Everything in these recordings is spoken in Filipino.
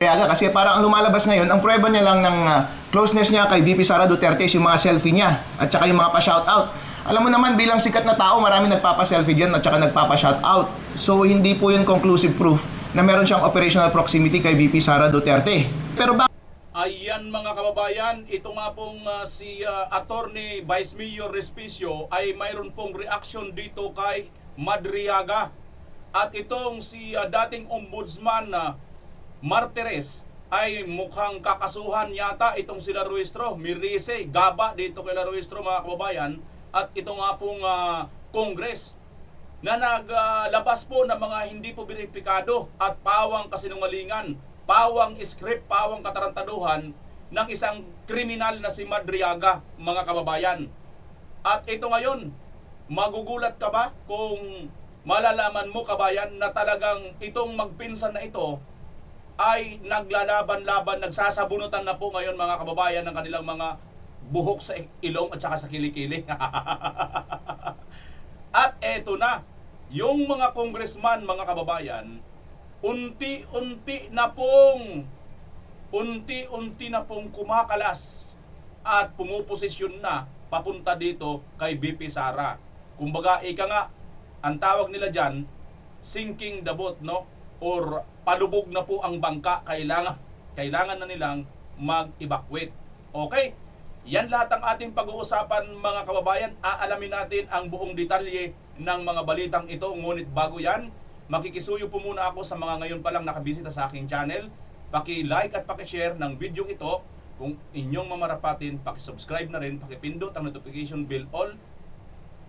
Kasi parang ang lumalabas ngayon, ang prueba niya lang ng closeness niya kay VP Sara Duterte is yung mga selfie niya at saka yung mga pa-shoutout. Alam mo naman, bilang sikat na tao, marami nagpapa-selfie diyan at saka nagpapa-shoutout. So hindi po yun conclusive proof na meron siyang operational proximity kay VP Sara Duterte. Pero Ayan mga kababayan, ito nga pong si Attorney Vice Mayor Respicio ay mayroon pong reaction dito kay Madriaga. At itong si dating ombudsman na Martires ay mukhang kakasuhan yata itong sila Ruistro, Mirise, Gaba dito kay Ruistro mga kababayan. At ito nga pong Congress na naglabas po ng mga hindi po beripikado at pawang kasinungalingan, pawang script, pawang katarantaduhan ng isang kriminal na si Madriaga mga kababayan. At ito ngayon, magugulat ka ba kung malalaman mo kabayan na talagang itong magpinsan na ito ay naglalaban-laban, nagsasabunutan na po ngayon mga kababayan ng kanilang mga buhok sa ilong at saka sa kilikili. At eto na, yung mga congressman mga kababayan, unti-unti na pong kumakalas at pumuposisyon na papunta dito kay VP Sara. Kumbaga, ika nga, ang tawag nila dyan, sinking the boat, no? Or palubog na po ang bangka, kailangan na nilang mag-evacuate. Okay? Yan lahat ang ating pag-uusapan mga kababayan. Aalamin natin ang buong detalye ng mga balitang ito. Ngunit bago yan, makikisuyo po muna ako sa mga ngayon palang nakabisita sa aking channel. Paki-like at paki-share ng video ito. Kung inyong mamarapatin, paki-subscribe na rin, paki-pindot ang notification bell all.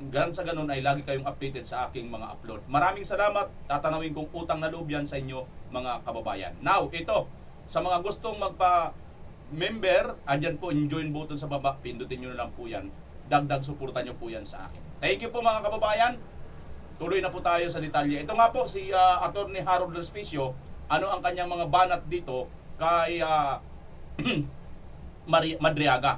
Ganun sa ganun ay lagi kayong updated sa aking mga upload. Maraming salamat. Tatanawin kong utang na loob yan sa inyo mga kababayan. Now, ito, sa mga gustong magpa-member, andyan po yung join button sa baba. Pindutin nyo na lang po yan. Dagdag suporta nyo po yan sa akin. Thank you po mga kababayan. Tuloy na po tayo sa detalye. Ito nga po si Attorney Harold Respicio. Ano ang kanyang mga banat dito kay Madriaga?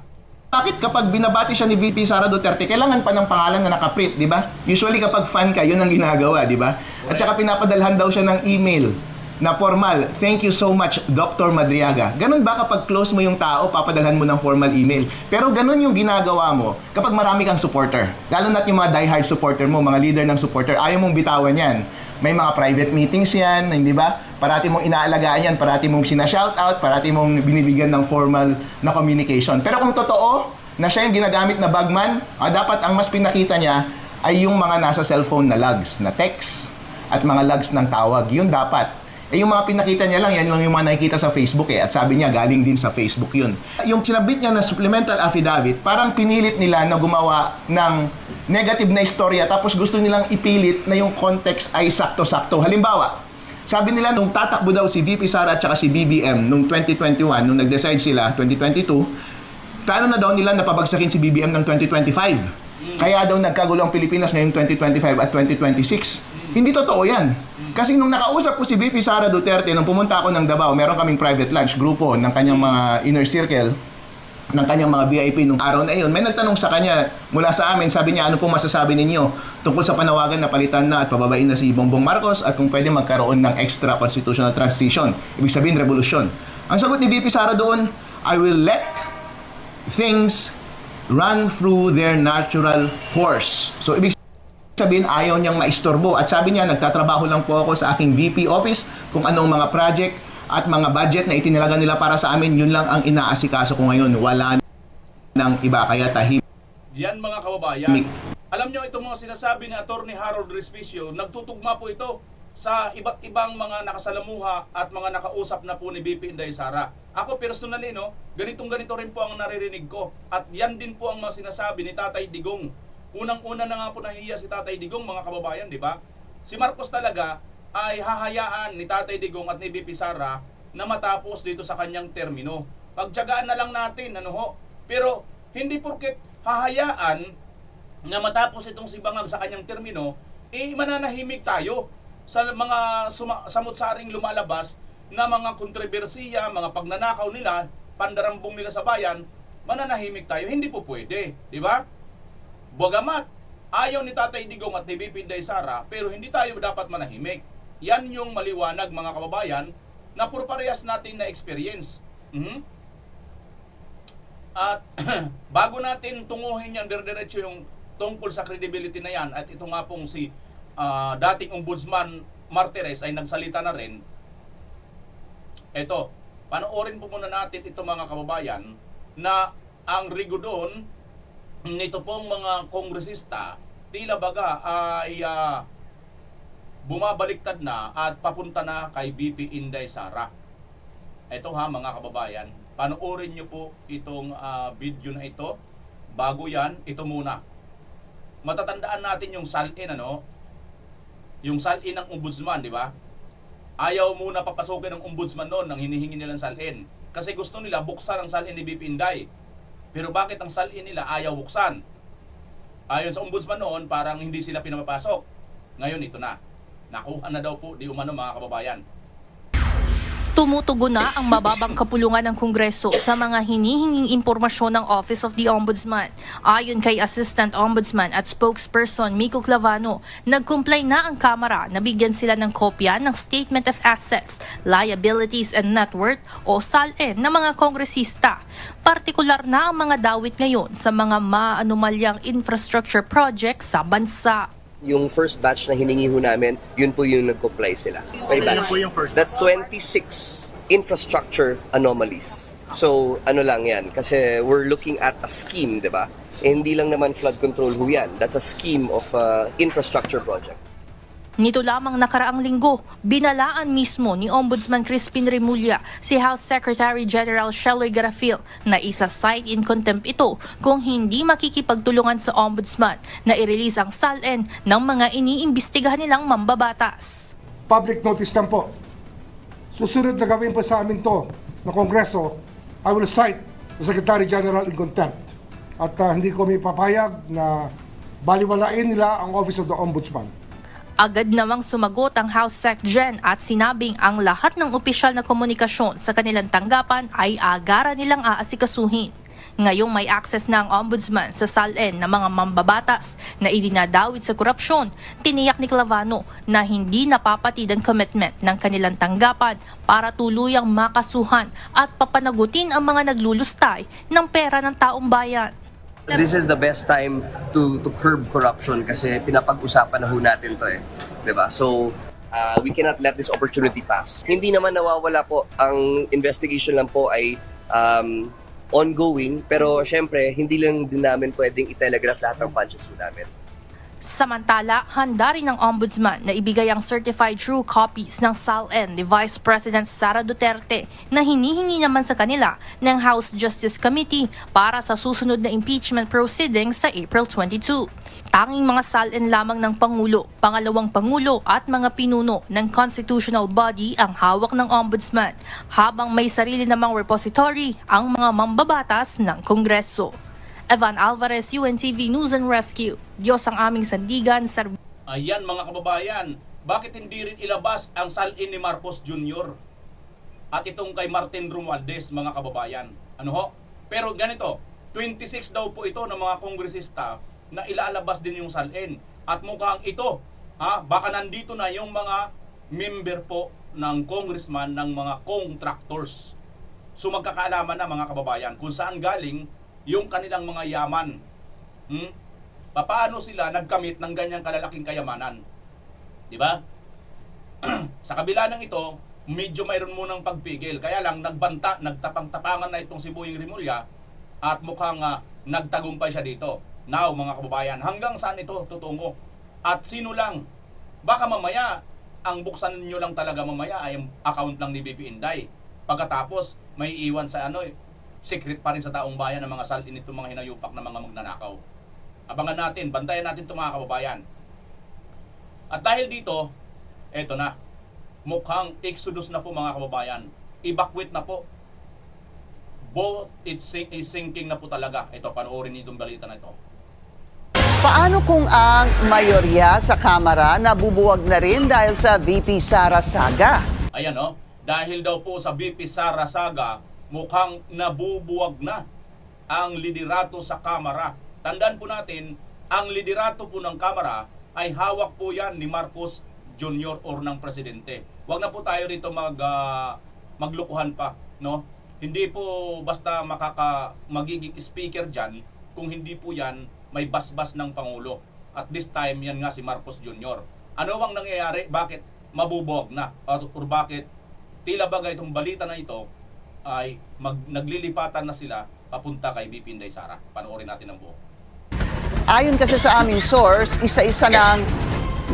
bakit kapag binabati siya ni VP Sara Duterte, kailangan pa ng pangalan na nakaprint, di ba? Usually kapag fan ka, yun ang ginagawa, di ba? At saka pinapadalhan daw siya ng email na formal. Thank you so much, Dr. Madriaga. Ganun ba kapag close mo yung tao, papadalhan mo ng formal email? Pero ganun yung ginagawa mo kapag marami kang supporter. Lalo na't yung mga diehard supporter mo, mga leader ng supporter, ayaw mong bitawan yan. May mga private meetings yan, hindi ba? Parati mong inaalagaan yan, parati mong sinashoutout, parati mong binibigyan ng formal na communication. Pero kung totoo na siya yung ginagamit na bagman, dapat ang mas pinakita niya ay yung mga nasa cellphone na logs, na text, at mga logs ng tawag. Yun dapat. Yung mga pinakita niya lang, yan lang yung mga nakikita sa Facebook At sabi niya, galing din sa Facebook yun. Yung sinabit niya na supplemental affidavit, parang pinilit nila na gumawa ng negative na istorya, tapos gusto nilang ipilit na yung context ay sakto-sakto. Halimbawa, sabi nila nung tatakbo daw si VP Sara at saka si BBM nung 2021, nung nag-decide sila, 2022, paano na daw nila napabagsakin si BBM ng 2025? Kaya daw nagkagulo ang Pilipinas ngayong 2025 at 2026. Hindi totoo yan. Kasi nung nakausap ko si VP Sara Duterte, nung pumunta ako ng Davao, meron kaming private lunch, grupo ng kanyang mga inner circle, ng kanyang mga VIP nung araw na iyon. May nagtanong sa kanya mula sa amin, sabi niya, ano pong masasabi ninyo tungkol sa panawagan na palitan na at pababain na si Bongbong Marcos at kung pwede magkaroon ng extra constitutional transition, ibig sabihin revolusyon. Ang sagot ni VP Sara doon, I will let things run through their natural course. So ibig sabihin, ayaw niyang maistorbo. At sabi niya, nagtatrabaho lang po ako sa aking VP office kung anong mga project at mga budget na itinalaga nila para sa amin, yun lang ang inaasikaso ko ngayon. Wala nang iba, kaya tahimik. Yan mga kababayan. Alam niyo itong mga sinasabi ni Attorney Harold Respicio, nagtutugma po ito sa iba't ibang mga nakasalamuha at mga nakausap na po ni VP Inday Sara. Ako personally, no, ganito rin po ang naririnig ko. At yan din po ang mga sinasabi ni Tatay Digong. Unang-una na nga po nahiya si Tatay Digong mga kababayan, di ba? Si Marcos talaga ay hahayaan ni Tatay Digong at ni VP Sara na matapos dito sa kanyang termino. Pagtiyagaan na lang natin, ano ho? Pero hindi porket hahayaan na matapos itong si Bangag sa kanyang termino, mananahimik tayo sa mga samut-saring lumalabas na mga kontrobersiya, mga pagnanakaw nila, pandarambong nila sa bayan, mananahimik tayo. Hindi po pwede, di ba? Bagamat ayaw ni Tatay Digong at ni VP Inday Sara, pero hindi tayo dapat manahimik. Yan yung maliwanag mga kababayan na puro parehas natin na experience. At bago natin tunguhin yan, dire-diretso yung tungkol sa credibility na yan, at ito nga pong si dating Ombudsman Martires ay nagsalita na rin. Ito, panoorin po muna natin ito mga kababayan, na ang rigo doon nito pong mga kongresista tila baga ay bumabaliktad na at papunta na kay VP Inday Sara. Ito ha mga kababayan, panoorin nyo po itong video na ito. Bago yan, ito muna. Matatandaan natin yung salin, yung salin ng ombudsman, di ba? Ayaw muna papasukin ng ombudsman noon nang hinihingi nilang salin. Kasi gusto nila buksan ang salin ni VP Inday. Pero bakit ang salin nila ayaw buksan? Ayon sa ombudsman noon, parang hindi sila pinapapasok. Ngayon ito na. Nakuha na daw po, di umano mga kababayan. Tumutugon na ang mababang kapulungan ng Kongreso sa mga hinihinging impormasyon ng Office of the Ombudsman. Ayon kay Assistant Ombudsman at Spokesperson Miko Clavano, nag-comply na ang Kamara na bigyan sila ng kopya ng Statement of Assets, Liabilities and Net Worth o SALN ng mga kongresista. Partikular na ang mga dawit ngayon sa mga maanumalyang infrastructure projects sa bansa. Yung first batch na hiningi ho namin, yun po yung nag-comply sila. Per batch. That's 26 infrastructure anomalies. So, ano lang yan? Kasi we're looking at a scheme, di ba? Eh, hindi lang naman flood control ho yan. That's a scheme of infrastructure project. Nito lamang nakaraang linggo, binalaan mismo ni Ombudsman Crispin Remulla si House Secretary General Sheloy Garafil na isa-cite in contempt ito kung hindi makikipagtulungan sa Ombudsman na i-release ang SALN ng mga iniimbestigahan nilang mambabatas. Public notice lang po. Susunod na gawin po sa amin to na Kongreso, I will cite the Secretary General in contempt. At hindi ko may papayag na baliwalain nila ang Office of the Ombudsman. Agad namang sumagot ang House Sec Gen at sinabing ang lahat ng opisyal na komunikasyon sa kanilang tanggapan ay agara nilang aasikasuhin. Ngayong may access na ang Ombudsman sa SALN ng mga mambabatas na idinadawit sa korupsyon, tiniyak ni Clavano na hindi napapatid ang commitment ng kanilang tanggapan para tuluyang makasuhan at papanagutin ang mga naglulustay ng pera ng taong bayan. This is the best time to curb corruption kasi pinapag-usapan na ho natin to eh. Diba? So, we cannot let this opportunity pass. Hindi naman nawawala po. Ang investigation lang po ay ongoing, pero syempre, hindi lang din namin pwedeng i-telegraph lahat ng punches ho namin. Samantala, handa rin ng Ombudsman na ibigay ang certified true copies ng SALN ni Vice President Sara Duterte na hinihingi naman sa kanila ng House Justice Committee para sa susunod na impeachment proceedings sa April 22. Tanging mga SALN lamang ng Pangulo, Pangalawang Pangulo at mga pinuno ng constitutional body ang hawak ng Ombudsman, habang may sarili namang repository ang mga mambabatas ng Kongreso. Evan Alvarez, UNTV News and Rescue. Diyos ang aming sandigan, Ayan mga kababayan, bakit hindi rin ilabas ang salin ni Marcos Jr. at itong kay Martin Romualdez mga kababayan? Ano ho? Pero ganito, 26 daw po ito ng mga kongresista na ilalabas din yung salin. At mukhang ito, baka nandito na yung mga member po ng congressman ng mga contractors. So magkakaalaman na mga kababayan kung saan galing yung kanilang mga yaman. Paano sila nagkamit ng ganyang kalalaking kayamanan? Di ba? Sa kabila ng ito, medyo mayroon munang pagpigil. Kaya lang nagtapang-tapangan na itong si Boying Remulla at mukhang nagtagumpay siya dito. Now mga kababayan, hanggang saan ito tutungo? At sino lang? Baka mamaya ang buksan nyo lang talaga mamaya ay ang account lang ni VP Inday. Pagkatapos may iwan sa secret pa rin sa taong bayan ng mga salin nito mga hinayupak na mga magnanakaw. Abangan natin, bantayan natin ito mga kababayan. At dahil dito, eto na, mukhang exodus na po mga kababayan. Evacuate na po. Both is sinking na po talaga. Ito, panoorin niyo itong balita na ito. Paano kung ang mayorya sa Kamara nabubuwag na rin dahil sa VP Sara saga? Ayan dahil daw po sa VP Sara saga, mukhang nabubuwag na ang liderato sa Kamara. Tandaan po natin, ang liderato po ng Kamara ay hawak po yan ni Marcos Jr. or ng Presidente. Huwag na po tayo rito maglukuhan pa, no? Hindi po basta magiging speaker diyan kung hindi po yan may basbas ng Pangulo. At this time, yan nga si Marcos Jr. Ano bang nangyayari? Bakit mabubog na? Or bakit tila bagay itong balita na ito ay naglilipatan na sila papunta kay BP Inday Sara? Panoorin natin ang buo. Ayon kasi sa aming source, isa-isa nang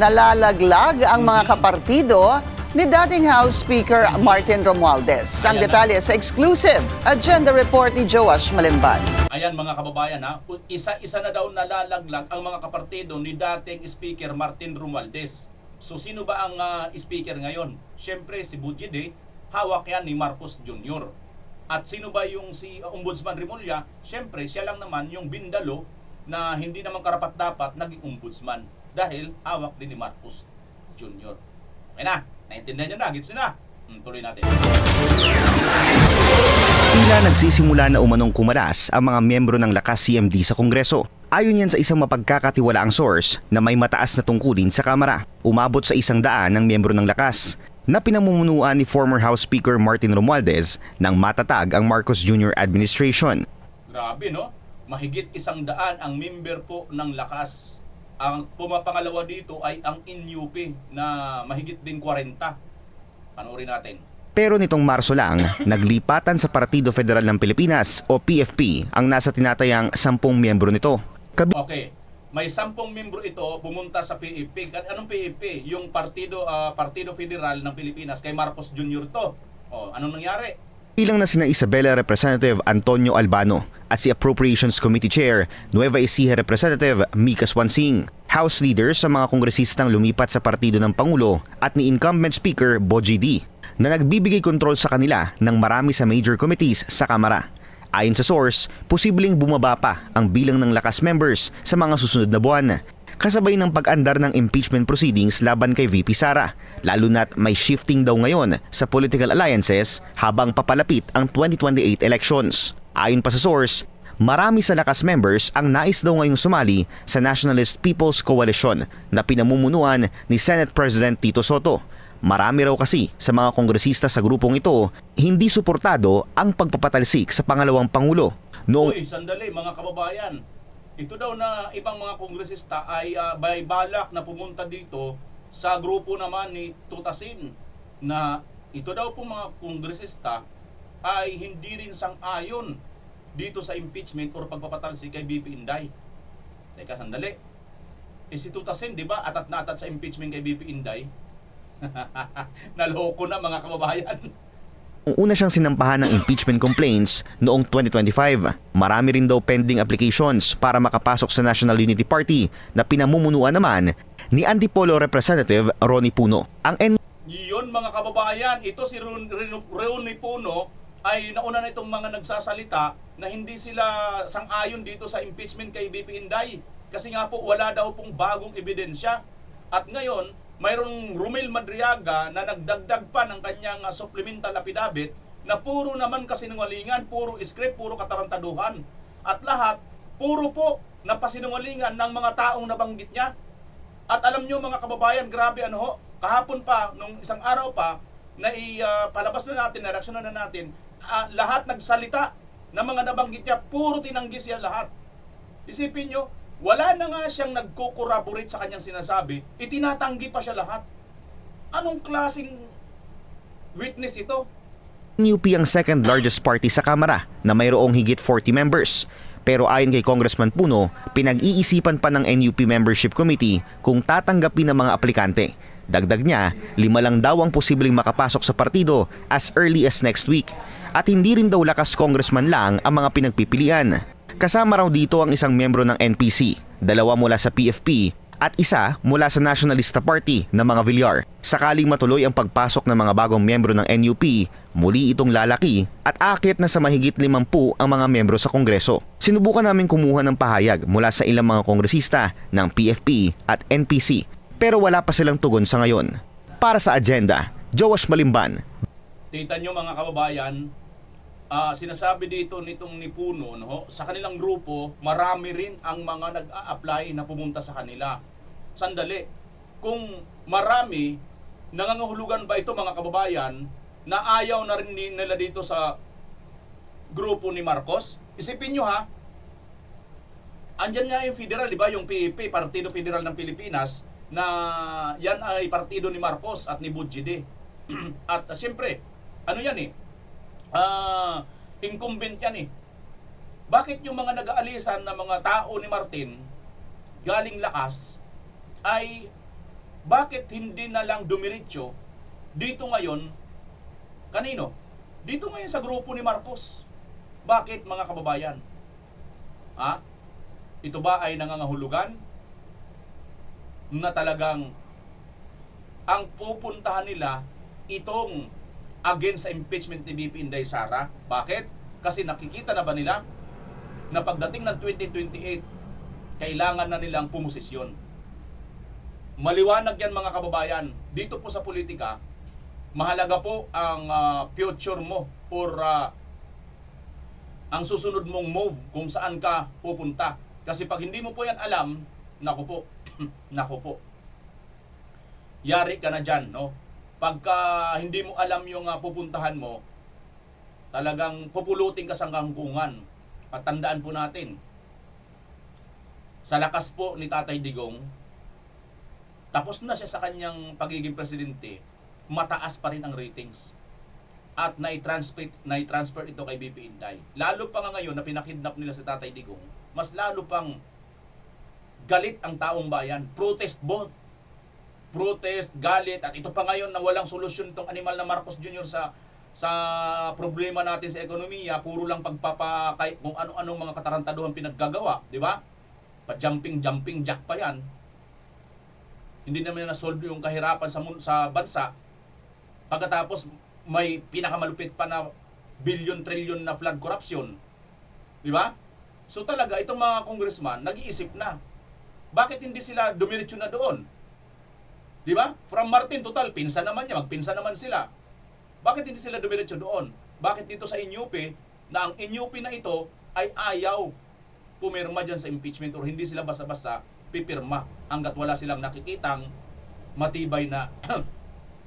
nalalaglag ang mga kapartido ni dating House Speaker Martin Romualdez. Ang Ayan detalye sa exclusive agenda report ni Joash Malimban. Ayan mga kababayan ha, isa-isa na daw nalalaglag ang mga kapartido ni dating Speaker Martin Romualdez. So sino ba ang speaker ngayon? Siyempre si Bujide, hawak yan ni Marcos Jr. At sino ba yung si Ombudsman Remulla? Siyempre siya lang naman yung bindalo na hindi naman karapat-dapat naging ombudsman dahil hawak din ni Marcos Jr. Okay na, naintindihan nyo na, gets na. Tuloy natin. Tila nagsisimula na umanong kumalas ang mga miyembro ng Lakas CMD sa Kongreso. Ayon yan sa isang mapagkakatiwalaang source na may mataas na tungkulin sa Kamara. Umabot sa 100 ng miyembro ng Lakas na pinamumunuan ni former House Speaker Martin Romualdez nang matatag ang Marcos Jr. administration. Grabe no? Mahigit 100 ang member po ng Lakas. Ang pumapangalawa dito ay ang NUP na mahigit din 40. Panoorin natin. Pero nitong Marso lang, naglipatan sa Partido Federal ng Pilipinas o PFP ang nasa tinatayang 10 miyembro nito. Okay, may 10 miyembro ito pumunta sa PFP. Anong PFP? Yung Partido Federal ng Pilipinas kay Marcos Jr. to. Anong nangyari? Bilang na sina Isabela Representative Antonio Albano at si Appropriations Committee Chair Nueva Ecija Representative Mika Swansing, House leaders sa mga kongresistang lumipat sa partido ng Pangulo at ni incumbent Speaker Boji D na nagbibigay kontrol sa kanila ng marami sa major committees sa Kamara. Ayon sa source, posibleng bumaba pa ang bilang ng Lakas members sa mga susunod na buwan, kasabay ng pag-andar ng impeachment proceedings laban kay VP Sara, lalo na't may shifting daw ngayon sa political alliances habang papalapit ang 2028 elections. Ayon pa sa source, marami sa Lakas members ang nais daw ngayong sumali sa Nationalist People's Coalition na pinamumunuan ni Senate President Tito Soto. Marami raw kasi sa mga kongresista sa grupong ito hindi suportado ang pagpapatalsik sa pangalawang Pangulo. Uy, sandali mga kababayan. Ito daw na ibang mga kongresista ay may balak na pumunta dito sa grupo naman ni Tutasin na ito daw po mga kongresista ay hindi rin sang-ayon dito sa impeachment or pagpapatalsik kay BP Inday. Teka, sandali. Si Tutasin, di ba, atat na atat sa impeachment kay BP Inday? Naloko na mga kababayan. Kung una siyang sinampahan ng impeachment complaints noong 2025, marami rin daw pending applications para makapasok sa National Unity Party na pinamumunuan naman ni Antipolo Representative Ronnie Puno. Yun mga kababayan, ito si Ronnie Puno ay nauna na itong mga nagsasalita na hindi sila sang-ayon dito sa impeachment kay BP Inday. Kasi nga po wala daw pong bagong ebidensya. At ngayon, mayroong Romel Madriaga na nagdagdag pa ng kanyang supplemental affidavit na puro naman kasinungalingan, puro script, puro katarantaduhan. At lahat, puro po na pasinungalingan ng mga taong nabanggit niya. At alam nyo mga kababayan, grabe ano ho, kahapon pa, nung isang araw pa, na palabas na natin, na-reaksyonan na natin, lahat nagsalita na mga nabanggit niya, puro tinanggi siya lahat. Isipin nyo, wala na nga siyang nagko-corroborate sa kanyang sinasabi, itinatanggi pa siya lahat. Anong klaseng witness ito? NUP ang second largest party sa Kamara na mayroong higit 40 members. Pero ayon kay Congressman Puno, pinag-iisipan pa ng NUP Membership Committee kung tatanggapin ng mga aplikante. Dagdag niya, 5 lang daw ang posibleng makapasok sa partido as early as next week. At hindi rin daw Lakas congressman lang ang mga pinagpipilian. Kasama raw dito ang isang miyembro ng NPC, 2 mula sa PFP at isa mula sa Nationalista Party na mga Villar. Sakaling matuloy ang pagpasok ng mga bagong miyembro ng NUP, muli itong lalaki at aakit na sa mahigit 50 ang mga miyembro sa Kongreso. Sinubukan namin kumuha ng pahayag mula sa ilang mga kongresista ng PFP at NPC pero wala pa silang tugon sa ngayon. Para sa agenda, Joash Malimban. Kita nyo mga kababayan, sinasabi dito nitong ni Puno, no, sa kanilang grupo, marami rin ang mga nag-a-apply na pumunta sa kanila. Sandali, kung marami, nangangahulugan ba ito mga kababayan na ayaw na rin nila dito sa grupo ni Marcos. Isipin nyo ha, andyan nga yung federal, di ba? Yung PEP, Partido Federal ng Pilipinas, na yan ay partido ni Marcos at ni Budjide. At siyempre, ano yan eh, incumbent yan eh. Bakit yung mga nag-aalisan na mga tao ni Martin, galing lakas, ay bakit hindi na lang dumiretso dito ngayon, kanino? Dito ngayon sa grupo ni Marcos. Bakit mga kababayan? Ha? Ito ba ay nangangahulugan na talagang ang pupuntahan nila itong against sa impeachment ni BP Inday Sara? Bakit? Kasi nakikita na ba nila na pagdating ng 2028, kailangan na nilang pumosisyon. Maliwanag yan mga kababayan. Dito po sa politika, mahalaga po ang future mo or ang susunod mong move kung saan ka pupunta. Kasi pag hindi mo po yan alam, naku po, naku po. Yari ka na dyan, no? Pagka hindi mo alam yung pupuntahan mo, talagang pupulutin ka sa kangkungan. At tandaan po natin, sa lakas po ni Tatay Digong, tapos na siya sa kanyang pagiging presidente, mataas pa rin ang ratings. At nai-transfer ito kay BP Inday. Lalo pa nga ngayon na pinakidnap nila si Tatay Digong, mas lalo pang galit ang taong bayan. Protest both. Protest, galit, at ito pa ngayon na walang solusyon itong animal na Marcos Jr. sa problema natin sa ekonomiya, puro lang kung ano-anong mga katarantaduhan pinaggagawa, di ba? Pa-jumping jack pa yan. Hindi naman na-solve yung kahirapan sa bansa. Pagkatapos, may pinakamalupit pa na billion-trillion na flood corruption. Di ba? So talaga, itong mga congressman, nag-iisip na. Bakit hindi sila dumiretso na doon? Di ba? From Martin, total, pinsan naman niya, magpinsan naman sila. Bakit hindi sila dumiretso doon? Bakit dito sa Inyupi, na ang Inyupi na ito ay ayaw pumirma dyan sa impeachment or hindi sila basta-basta pipirma hanggat wala silang nakikitang matibay na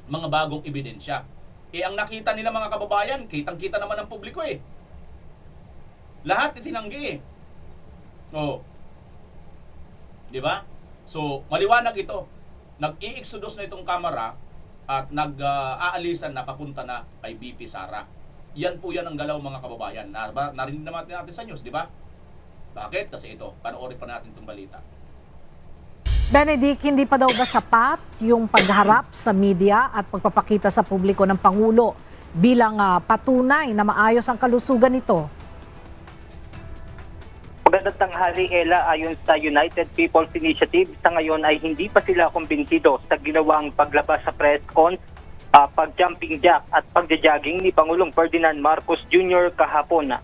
mga bagong ebidensya. Ang nakita nila mga kababayan, kitang-kita naman ng publiko eh. Lahat itinanggi eh. Oh. Di ba? So, maliwanag ito. Nag-i-exodus na itong kamera at nag-aalisan na papunta na kay BP Sara. Yan po yan ang galaw mga kababayan. Narinig naman natin sa news, di ba? Bakit? Kasi ito, panoorin pa natin itong balita. Benedict, hindi pa daw ba sapat yung pagharap sa media at pagpapakita sa publiko ng Pangulo bilang patunay na maayos ang kalusugan nito? Magandang tanghali, Ella. Ayon sa United People's Initiative, sa ngayon ay hindi pa sila kumbinsido sa ginawang paglabas sa press con, pag-jumping jack at pagja-jogging ni Pangulong Ferdinand Marcos Jr. kahapon.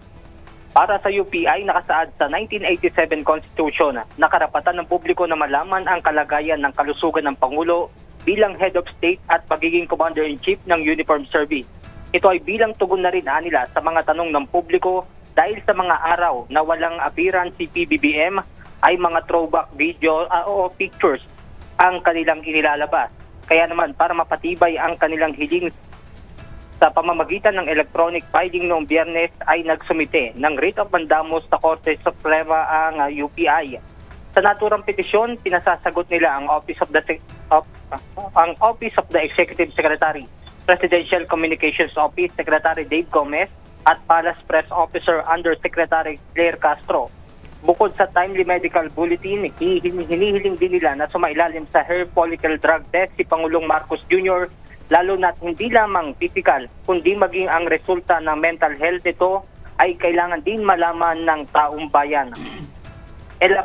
Para sa UPI, nakasaad sa 1987 Constitution na karapatan ng publiko na malaman ang kalagayan ng kalusugan ng Pangulo bilang Head of State at pagiging Commander-in-Chief ng Uniform Service. Ito ay bilang tugon na rin nila sa mga tanong ng publiko dahil sa mga araw na walang appearance si PBBM ay mga throwback video o pictures ang kanilang inilalabas. Kaya naman para mapatibay ang kanilang hiling sa pamamagitan ng electronic filing noong Biyernes ay nagsumite ng writ of mandamus sa Korte Suprema ang UPI. Sa naturang petisyon, pinasasagot nila ang Office of the Executive Secretary, Presidential Communications Office Secretary Dave Gomez at Palace Press Officer Undersecretary Claire Castro. Bukod sa timely medical bulletin, hinihiling din nila na sumailalim sa hair follicle drug test si Pangulong Marcos Jr., lalo na't hindi lamang physical, kundi maging ang resulta ng mental health nito ay kailangan din malaman ng taong bayan.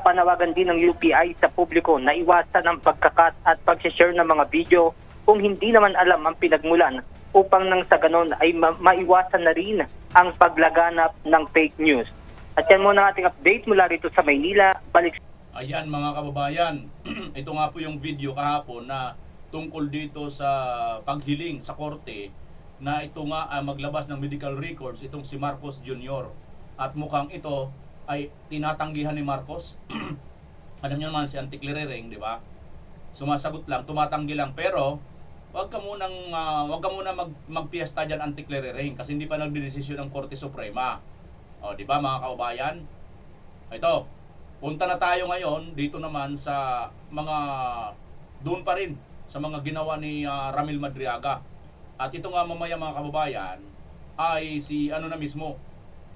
Panawagan din ng UPI sa publiko na iwasan ang pagkakat at pag-share ng mga video kung hindi naman alam ang pinagmulan upang nang sa ganon ay maiwasan na rin ang paglaganap ng fake news. At yan muna ating update mula rito sa Maynila. Balik. Ayan mga kababayan, ito nga po yung video kahapon na tungkol dito sa paghiling sa korte na ito nga maglabas ng medical records itong si Marcos Jr. At mukhang ito ay tinatanggihan ni Marcos. Alam niyo naman si Antique Lerering, di ba? Sumasagot lang, tumatanggi lang, pero wag ka muna magpiesta diyan anti-clearing kasi hindi pa nagdedesisyon ng Korte Suprema. O, di ba mga kababayan? Ito, punta na tayo ngayon dito naman sa mga doon pa rin sa mga ginawa ni Ramil Madriaga. At ito nga mamaya mga kababayan ay si ano na mismo,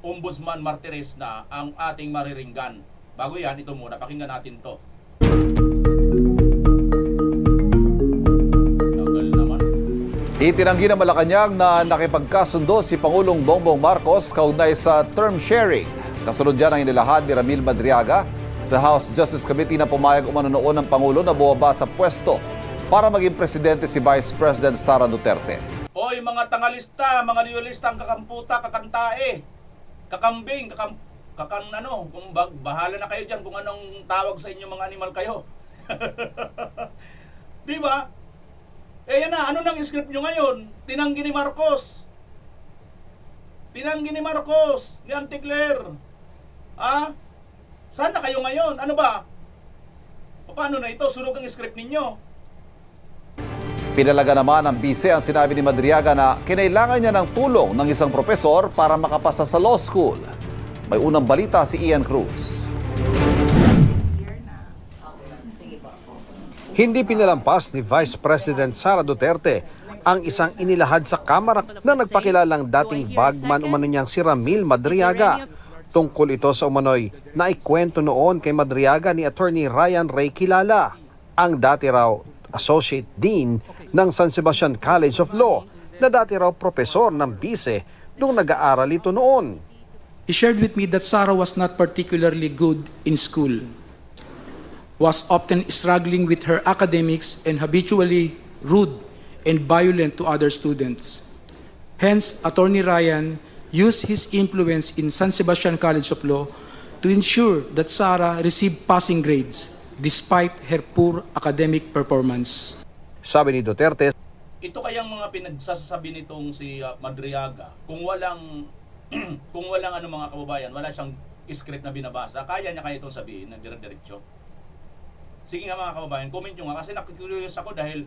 Ombudsman Martires na ang ating mariringgan. Bago yan, ito muna, pakinggan natin to. Itinanggi ng Malacanang na nakipagkasundo si Pangulong Bongbong Marcos kaugnay sa term sharing. Kasunod yan ang inilahad ni Ramil Madriaga sa House Justice Committee na pumayag umano noon ng Pangulo na bumaba sa pwesto para maging presidente si Vice President Sara Duterte. Oy mga tangalista, mga loyalista, ang kakamputa, kakantae, kakambing, kung bahala na kayo dyan kung anong tawag sa inyo mga animal kayo. Di ba? Eh yan na, ano nang script nyo ngayon? Tinanggi ni Marcos. Tinanggi ni Marcos, ni Auntie Claire. Saan na kayo ngayon? Ano ba? Paano na ito? Sunog ang script ninyo. Pinalaga naman ng bise ang sinabi ni Madriaga na kinailangan niya ng tulong ng isang propesor para makapasa sa law school. May unang balita si Ian Cruz. Hindi pinalampas ni Vice President Sara Duterte ang isang inilahad sa Kamara na nagpakilalang dating bagman umano niyang si Ramil Madriaga. Tungkol ito sa umano'y naikwento noon kay Madriaga ni Attorney Ryan Ray Kilala, ang dati raw Associate Dean ng San Sebastian College of Law na dati raw profesor ng bise nung nag-aaral ito noon. He shared with me that Sara was not particularly good in school, was often struggling with her academics and habitually rude and violent to other students. Hence, Attorney Ryan used his influence in San Sebastian College of Law to ensure that Sara received passing grades despite her poor academic performance. Sabi ni Duterte, ito kayang mga pinagsasabi nitong si Madriaga, kung walang mga kababayan, wala siyang script na binabasa, kaya niya itong sabihin ng dire-diretso. Sige nga mga kababayan, comment nyo nga kasi nakikurious ako dahil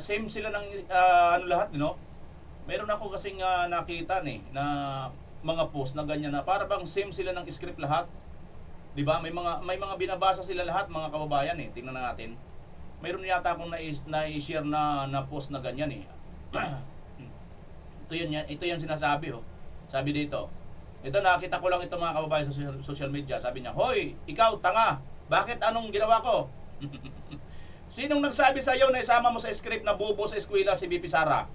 same sila ng lahat, no? Meron ako kasing nakita na mga post na ganyan na para bang same sila ng script lahat. 'Di ba? May mga binabasa sila lahat mga kababayan Tingnan na natin. Meron yata akong na-share na post na ganyan Ito yung sinasabi Sabi dito. Ito nakita ko lang ito mga kababayan sa social media. Sabi niya, "Hoy, ikaw tanga. Bakit anong ginawa ko?" Sinong nagsabi sa iyo na isama mo sa script na bobo sa eskwela si BP Sara?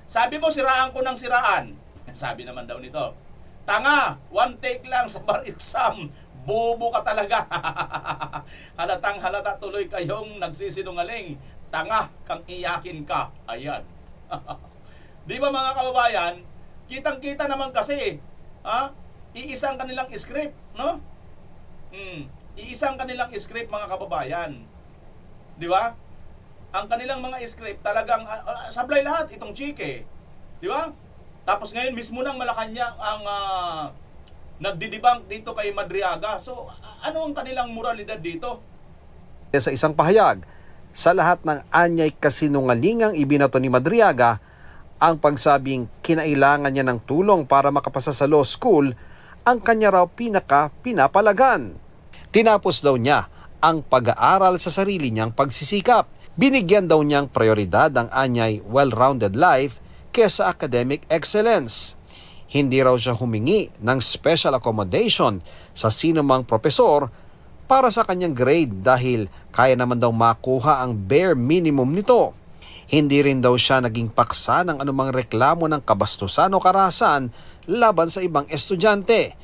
Sabi mo siraan ko ng siraan. Sabi naman daw nito, "Tanga, one take lang sa bar exam. Bobo ka talaga." Halatang halata tuloy kayong nagsisinungaling. Tanga kang iyakin ka. Ayan. Di ba mga kababayan? Kitang-kita naman kasi, iisang kanilang script, no? Iisang kanilang script mga kababayan. Di ba? Ang kanilang mga script talagang sablay lahat itong chike. Di ba? Tapos ngayon mismo ng Malacanang ang nagdidebunk dito kay Madriaga. So ano ang kanilang moralidad dito? Sa isang pahayag, sa lahat ng anyay kasinungalingang ibinato ni Madriaga, ang pagsabing kinailangan niya ng tulong para makapasa sa law school, ang kanya raw pinapalagan. Tinapos daw niya ang pag-aaral sa sarili niyang pagsisikap. Binigyan daw niyang prioridad ang anyay well-rounded life kesa academic excellence. Hindi raw siya humingi ng special accommodation sa sinumang propesor para sa kanyang grade dahil kaya naman daw makuha ang bare minimum nito. Hindi rin daw siya naging paksa ng anumang reklamo ng kabastusan o karahasan laban sa ibang estudyante.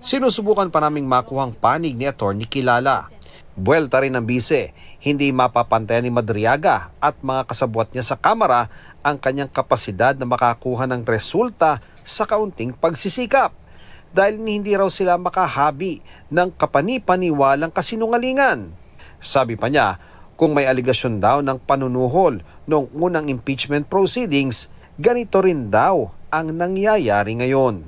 Sinusubukan pa naming makuhang panig ni Attorney Kilala. Buwelta rin ng bise, hindi mapapantayan ni Madriaga at mga kasabwat niya sa Kamara ang kanyang kapasidad na makakuha ng resulta sa kaunting pagsisikap. Dahil hindi raw sila makahabi ng kapanipaniwalang kasinungalingan. Sabi pa niya, kung may aligasyon daw ng panunuhol noong unang impeachment proceedings, ganito rin daw ang nangyayari ngayon.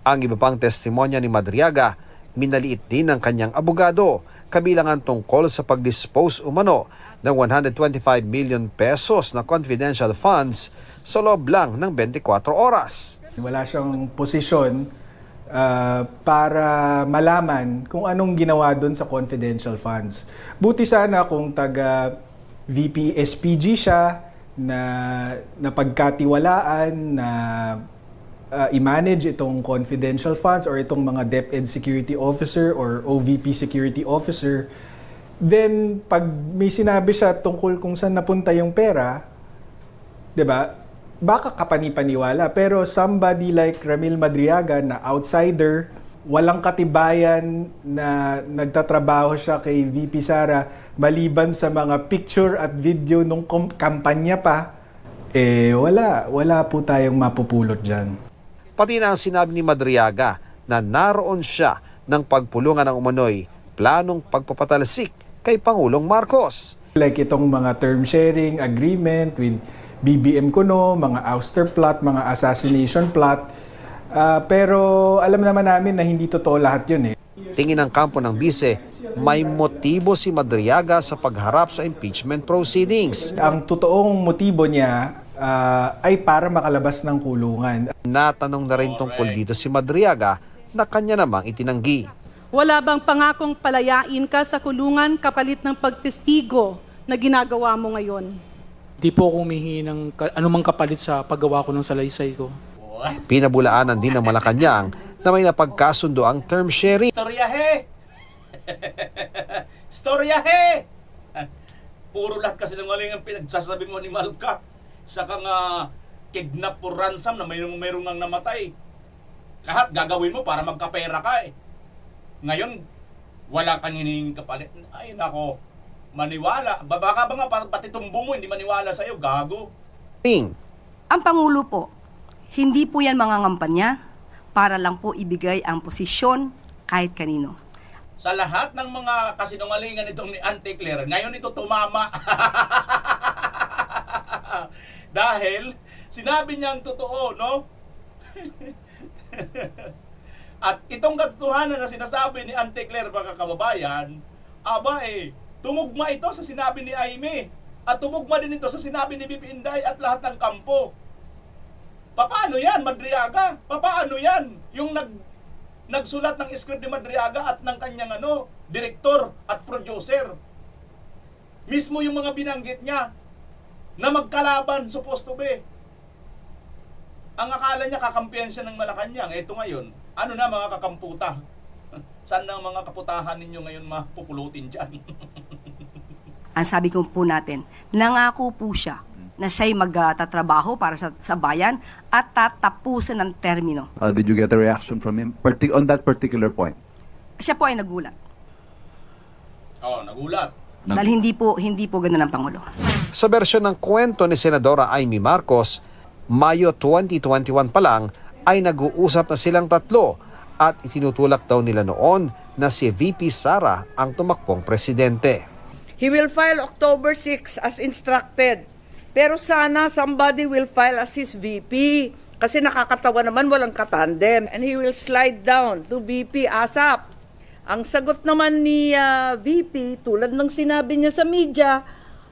Ang iba pang testimonya ni Madriaga, Minaliit din ng kanyang abogado, kabilang ang tungkol sa pag-dispose umano ng 125 million pesos na confidential funds sa loob lang ng 24 oras. Wala siyang posisyon para malaman kung anong ginawa doon sa confidential funds. Buti sana kung taga VP SPG siya na pagkatiwalaan na i-manage itong confidential funds or itong mga DepEd Security Officer or OVP Security Officer, then pag may sinabi siya tungkol kung saan napunta yung pera, 'di ba? Baka kapanipaniwala. Pero somebody like Ramil Madriaga na outsider, walang katibayan na nagtatrabaho siya kay VP Sara maliban sa mga picture at video nung kampanya pa, wala po tayong mapupulot diyan. Pati na ang sinabi ni Madriaga na naroon siya ng pagpulungan ng umano'y planong pagpapatalsik kay Pangulong Marcos. Like itong mga term sharing agreement with BBM Kuno, mga ouster plot, mga assassination plot. Pero alam naman namin na hindi totoo lahat yun . Tingin ng kampo ng bise, may motibo si Madriaga sa pagharap sa impeachment proceedings. Ang totoong motibo niya ay para makalabas ng kulungan. Natanong na rin tungkol dito si Madriaga na kanya namang itinanggi. Wala bang pangakong palayain ka sa kulungan kapalit ng pagtestigo na ginagawa mo ngayon? Di po ako humihingi ng anumang kapalit sa paggawa ko ng salaysay ko. Pinabulaanan din ng Malacanang na may napagkasundo ang term sharing. Storyahe! Storyahe! Puro lahat kasi ng maling ang pinagsasabi mo ni Malka. Saka nga kidnap or ransom na mayroong nang namatay. Lahat gagawin mo para magkapera ka . Ngayon, wala kang hinihing kapalit. Ay nako, maniwala. Baka ba nga pati tumbong mo hindi maniwala sa'yo, gago. Ang Pangulo po, hindi po yan mga ngampanya para lang po ibigay ang posisyon kahit kanino. Sa lahat ng mga kasinungalingan itong ni Auntie Claire, ngayon ito tumama. Dahil sinabi niyang totoo, no? At itong katotohanan na sinasabi ni Auntie Claire, mga kababayan, tumugma ito sa sinabi ni Aimee. At tumugma din ito sa sinabi ni BP Inday at lahat ng kampo. Paano yan, Madriaga? Paano yan? Yung nagsulat ng script ni Madriaga at ng kanyang direktor at producer. Mismo yung mga binanggit niya na magkalaban, supposed to be. Ang akala niya kakampihan siya ng Malacanang. Ito ngayon, ano na mga kakamputa? Saan na ang mga kaputahan ninyo ngayon mapupulutin dyan? Ang sabi ko po natin, nangako po siya na siya'y magtatrabaho para sa bayan at tatapusin ng termino. Did you get a reaction from him on that particular point? Siya po ay nagulat. Nagulat. Dahil hindi po ganun ang Pangulo. Sa bersyon ng kwento ni Senadora Aimee Marcos, Mayo 2021 pa lang ay nag-uusap na silang tatlo at itinutulak daw nila noon na si VP Sara ang tumakbong presidente. He will file October 6 as instructed. Pero sana somebody will file as his VP. Kasi nakakatawa naman walang katandem. And he will slide down to VP ASAP. Ang sagot naman ni VP, tulad ng sinabi niya sa media,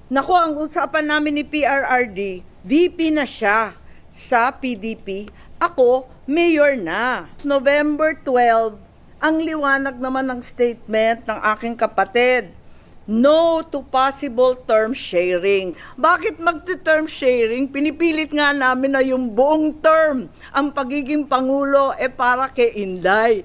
naku, ang usapan namin ni PRRD, VP na siya sa PDP. Ako, mayor na. November 12, ang liwanag naman ng statement ng aking kapatid. No to possible term sharing. Bakit magte-term sharing? Pinipilit nga namin na yung buong term, ang pagiging Pangulo, para kay Inday.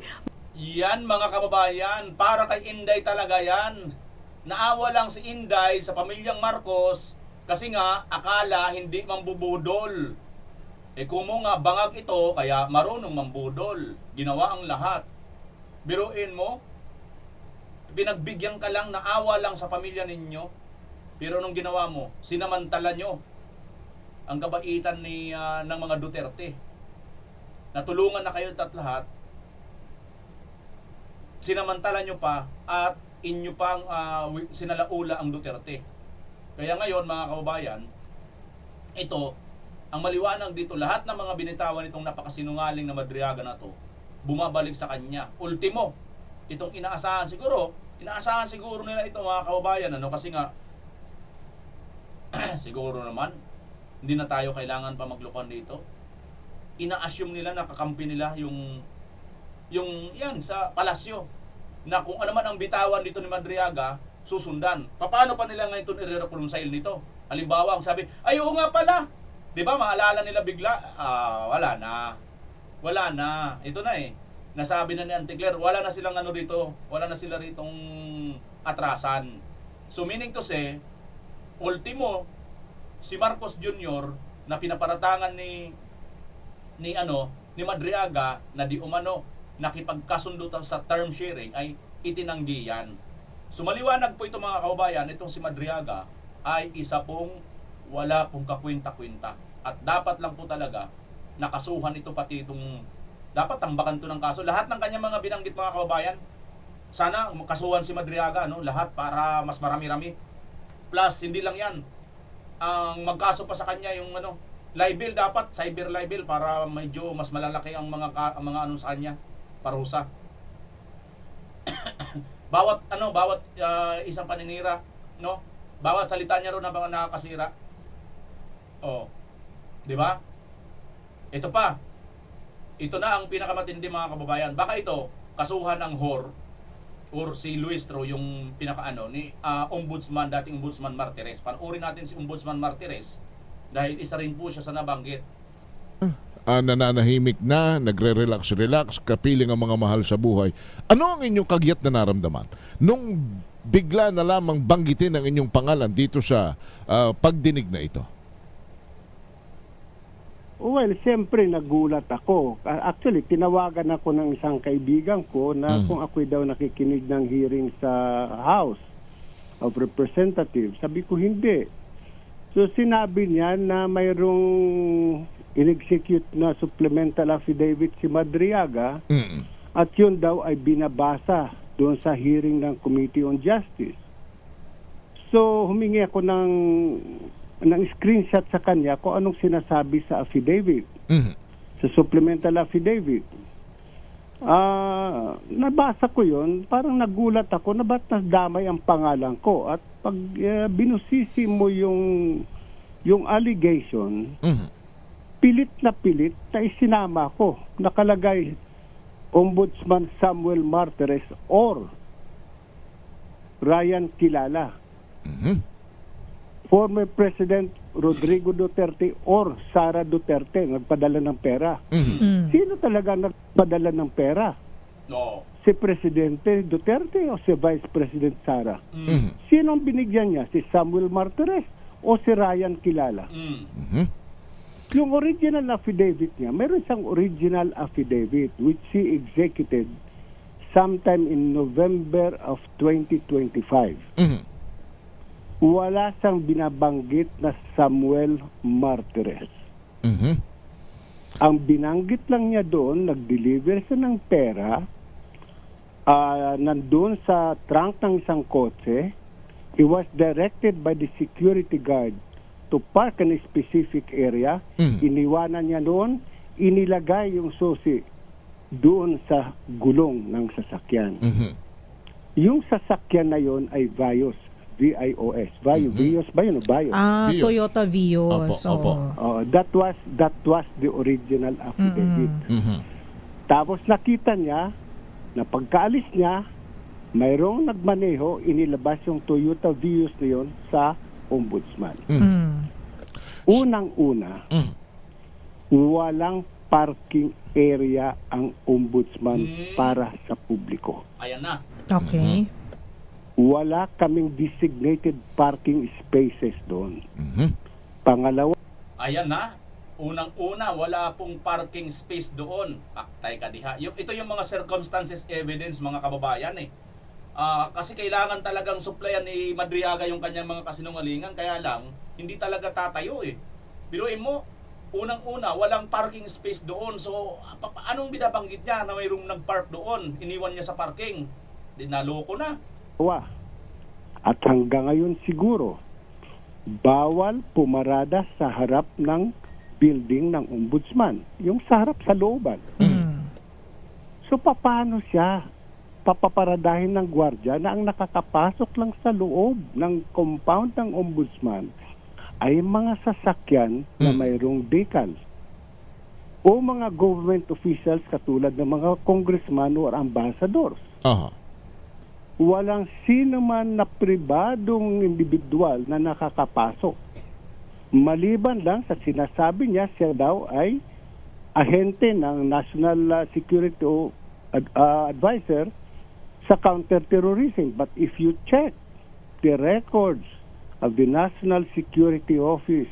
Yan mga kababayan, para kay Inday talaga yan. Naawa lang si Inday sa pamilyang Marcos kasi nga akala hindi mambubudol. Kumo nga bangag ito kaya marunong mambudol. Ginawa ang lahat. Biruin mo, pinagbigyan ka lang, naawa lang sa pamilya ninyo. Pero nung ginawa mo, sinamantala nyo ang kabaitan ng mga Duterte. Natulungan na kayo at lahat. Sinamantala nyo pa at inyo pang sinalaula ang Duterte. Kaya ngayon mga kababayan, ito, ang maliwanag dito, lahat ng mga binitawan itong napakasinungaling na Madriaga na to, bumabalik sa kanya. Ultimo, itong inaasahan siguro nila ito mga kababayan, ano, kasi nga siguro naman hindi na tayo kailangan pa maglukan dito. Ina-assume nila na kakampi nila yung yan sa palasyo, na kung ano man ang bitawan dito ni Madriaga, susundan. Paano pa nila ngayon ito i-reconcile nito? Halimbawa, ang sabi, ay oo nga pala, di ba, maalala nila bigla, wala na, ito na eh, nasabi na ni Auntie Claire, wala na silang ano dito, wala na sila ritong atrasan. So meaning to say, ultimo, si Marcos Jr. na pinaparatangan ni Madriaga na di umano nakipagkasundo sa term sharing ay itinanggi yan. So maliwanag po ito mga kababayan, itong si Madriaga ay isa pong wala pong kakwenta-kwenta. At dapat lang po talaga nakasuhan ito, pati itong dapat tambakan to ng kaso. Lahat ng kanyang mga binanggit mga kababayan, sana kasuhan si Madriaga, no? Lahat para mas marami-rami. Plus, hindi lang yan. Ang magkaso pa sa kanya yung libel, dapat cyber libel para medyo mas malalaki ang mga ano sa kanya, parusa. bawat isang paninira, no? Bawat salita niya ron na mga nakakasira. Oh. 'Di ba? Ito pa. Ito na ang pinakamatindi mga kababayan. Baka ito kasuhan ng HOR or si Luis Tro, yung ni Ombudsman, dating Ombudsman Martires. Panoorin natin si Ombudsman Martires dahil isa rin po siya sa nabanggit. Nananahimik na, nagre-relax, kapiling ang mga mahal sa buhay. Ano ang inyong kagyat na naramdaman nung bigla na lamang banggitin ang inyong pangalan dito sa pagdinig na ito? Well, siyempre nagulat ako. Actually, tinawagan ako ng isang kaibigan ko na kung ako'y daw nakikinig ng hearing sa House of Representatives. Sabi ko, hindi. So sinabi niya na mayroong in-execute na supplemental affidavit si Madriaga at yun daw ay binabasa doon sa hearing ng Committee on Justice. So humingi ako ng screenshot sa kanya kung anong sinasabi sa affidavit, sa supplemental affidavit. Nabasa ko yun, parang nagulat ako na ba't nasdamay ang pangalan ko. At pag binusisi mo yung allegation, pilit na isinama ko. Nakalagay Ombudsman Samuel Martires or Ryan Kilala. Former President Rodrigo Duterte or Sara Duterte nagpadala ng pera. Sino talaga nagpadala ng pera? No. Si Presidente Duterte o si Vice President Sara? Sino ang binigyan niya? Si Samuel Martires o si Ryan Kilala? Yung original affidavit niya, meron siyang original affidavit which he executed sometime in November of 2025. Wala siyang binabanggit na Samuel Martires. Ang binanggit lang niya doon, nag-deliver siya ng pera, nandun sa trunk ng isang kotse. He was directed by the security guard to park in a specific area. Iniwanan niya doon, inilagay yung susi doon sa gulong ng sasakyan. Yung sasakyan na yon ay Vios. V-I-O-S. Vios ba yun? Vios. Vios. Toyota Vios. Opo. That was the original affidavit. Tapos nakita niya na pagkaalis niya, mayroong nagmaneho, inilabas yung Toyota Vios na yun sa Ombudsman. Unang-una, walang parking area ang Ombudsman para sa publiko. Ayan na. Okay. Wala kaming designated parking spaces doon. Pangalawa, ayan na. Unang-una, wala pong parking space doon. Paktay ka diha. Ito yung mga circumstances evidence mga kababayan eh. Kasi kailangan talagang supplyan ni Madriaga yung kanyang mga kasinungalingan, kaya lang hindi talaga tatayo eh. Biruin mo, unang-una, walang parking space doon. So, anong binabanggit niya na mayroong nag-park doon? Iniwan niya sa parking. Dinaloko na. At hanggang ngayon siguro, bawal pumarada sa harap ng building ng Ombudsman. Yung sa harap sa looban. So, paano siya papaparadahin ng gwardiya na ang nakakapasok lang sa loob ng compound ng ombudsman ay mga sasakyan na mayroong decals o mga government officials katulad ng mga congressman or ambassadors. Walang sino man na pribadong individual na nakakapasok. Maliban lang sa sinasabi niya, siya daw ay ahente ng National Security Advisor sa counterterrorism. But if you check the records of the National Security Office,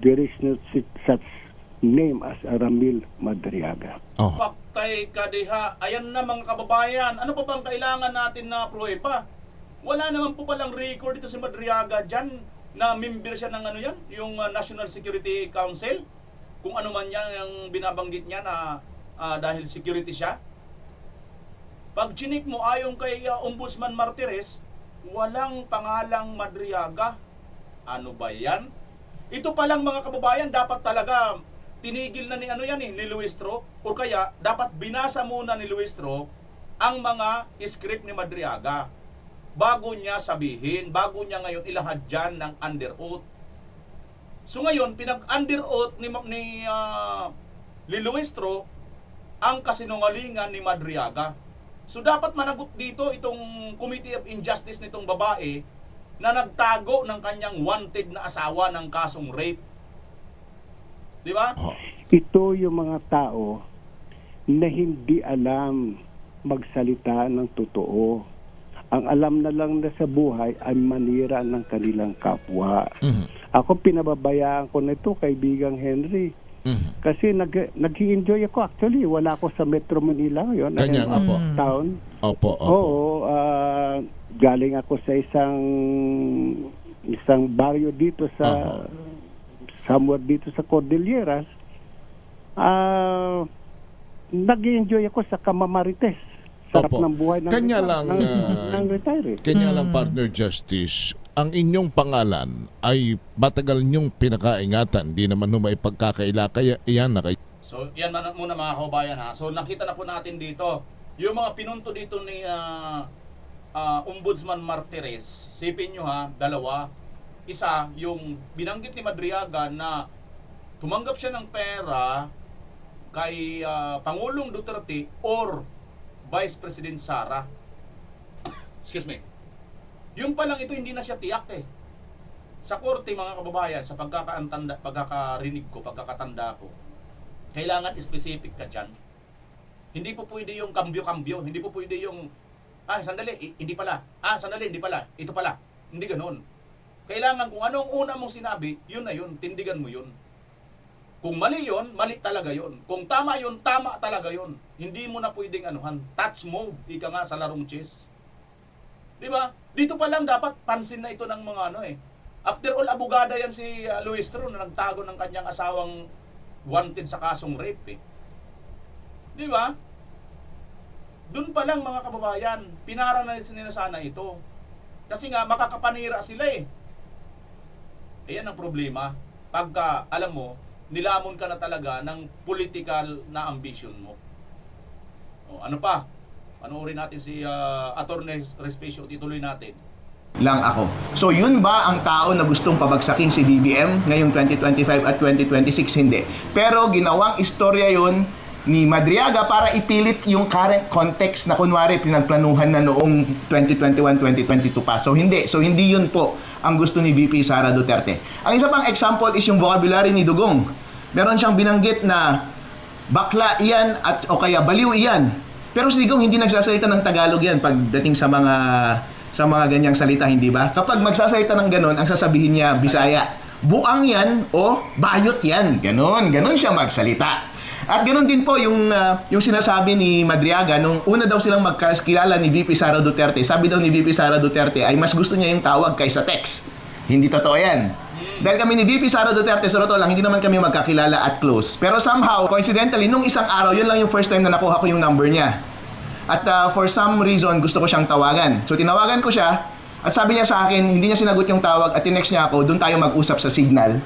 there is no such name as Ramil Madriaga. Paktay ka diha. Ayan na mga kababayan. Ano pa bang kailangan natin na pruweba? Wala naman po palang record dito si Madriaga dyan na member siya ng ano yan, yung National Security Council. Kung ano man yan ang binabanggit niya na dahil security siya. Pag chinik mo ayon kay Ombudsman Martires, walang pangalang Madriaga. Ano ba yan? Ito palang mga kababayan, dapat talaga tinigil na ni Luistro, o kaya dapat binasa muna ni Luistro ang mga script ni Madriaga bago niya sabihin, bago niya ngayon ilahad dyan ng under oath. So ngayon, pinag-under oath ni Luistro ang kasinungalingan ni Madriaga. So dapat managot dito itong Committee of Injustice nitong babae na nagtago ng kanyang wanted na asawa ng kasong rape. Di ba? Ito yung mga tao na hindi alam magsalita ng totoo. Ang alam na lang na sa buhay ay manira ng kanilang kapwa. Ako pinababayaan ko nito, kaibigang Henry. Kasi nag-enjoy ako. Actually, wala ako sa Metro Manila ngayon. Kanya nga po. Town. Opo. Oo. Galing ako sa isang baryo dito sa somewhere dito sa Cordilleras. Nag-enjoy ako sa Kamamarites. Sarap ng buhay ng retiree. Kanya lang, partner Justice, ang inyong pangalan ay matagal niyong pinakaingatan. Di naman may pagkakaila. Kaya iyan na kayo. So, yan muna mga kababayan ha. So, nakita na po natin dito. Yung mga pinunto dito ni Ombudsman Martires, sipin nyo ha, dalawa. Isa, yung binanggit ni Madriaga na tumanggap siya ng pera kay Pangulong Duterte or Vice President Sara. Excuse me. Yung palang ito hindi na siya tiyak eh. Sa korte mga kababayan, sa pagkakarinig ko, pagkakatanda ko, kailangan specific ka dyan. Hindi po pwede yung kambyo-kambyo. Hindi po pwede yung, sandali, hindi pala. Sandali, hindi pala. Ito pala. Hindi ganun. Kailangan kung anong una mong sinabi, yun na yun. Tindigan mo yun. Kung mali yun, mali talaga yun. Kung tama yun, tama talaga yun. Hindi mo na pwedeng touch move. Ika nga sa larong chess. Diba? Dito pa lang dapat pansin na ito ng mga After all, abogada yan si Luistro na nagtago ng kanyang asawang wanted sa kasong rape eh. Di ba? Doon pa lang mga kababayan, pinara na nila sana ito. Kasi nga, makakapanira sila eh. Ayan ang problema. Pagka, alam mo, nilamon ka na talaga ng political na ambition mo. O, ano pa? Panoorin natin si Attorney Respicio. Tituloy natin. Lang ako. So yun ba ang tao na gustong pabagsakin si BBM ngayong 2025 at 2026? Hindi. Pero ginawang istorya yun ni Madriaga para ipilit yung current context na kunwari pinagplanuhan na noong 2021-2022 pa. So hindi yun po ang gusto ni VP Sara Duterte. Ang isa pang example is yung vocabulary ni Dugong. Meron siyang binanggit na bakla iyan at o kaya baliw iyan. Pero si Dugong hindi nagsasalita ng Tagalog yan pagdating sa mga ganyang salita, hindi ba? Kapag magsasalita ng ganon, ang sasabihin niya Bisaya, buang yan o bayot yan. Ganon siya magsalita. At ganoon din po yung sinasabi ni Madriaga nung una daw silang magkakilala ni VP Sara Duterte. Sabi daw ni VP Sara Duterte ay mas gusto niya yung tawag kaysa text. Hindi totoo yan. Dahil kami ni VP Sara Duterte, sa totoo lang, hindi naman kami magkakilala at close. Pero somehow, coincidentally, nung isang araw, yun lang yung first time na nakuha ko yung number niya. At for some reason, gusto ko siyang tawagan. So tinawagan ko siya at sabi niya sa akin, hindi niya sinagot yung tawag at tinext niya ako, doon tayo mag-usap sa Signal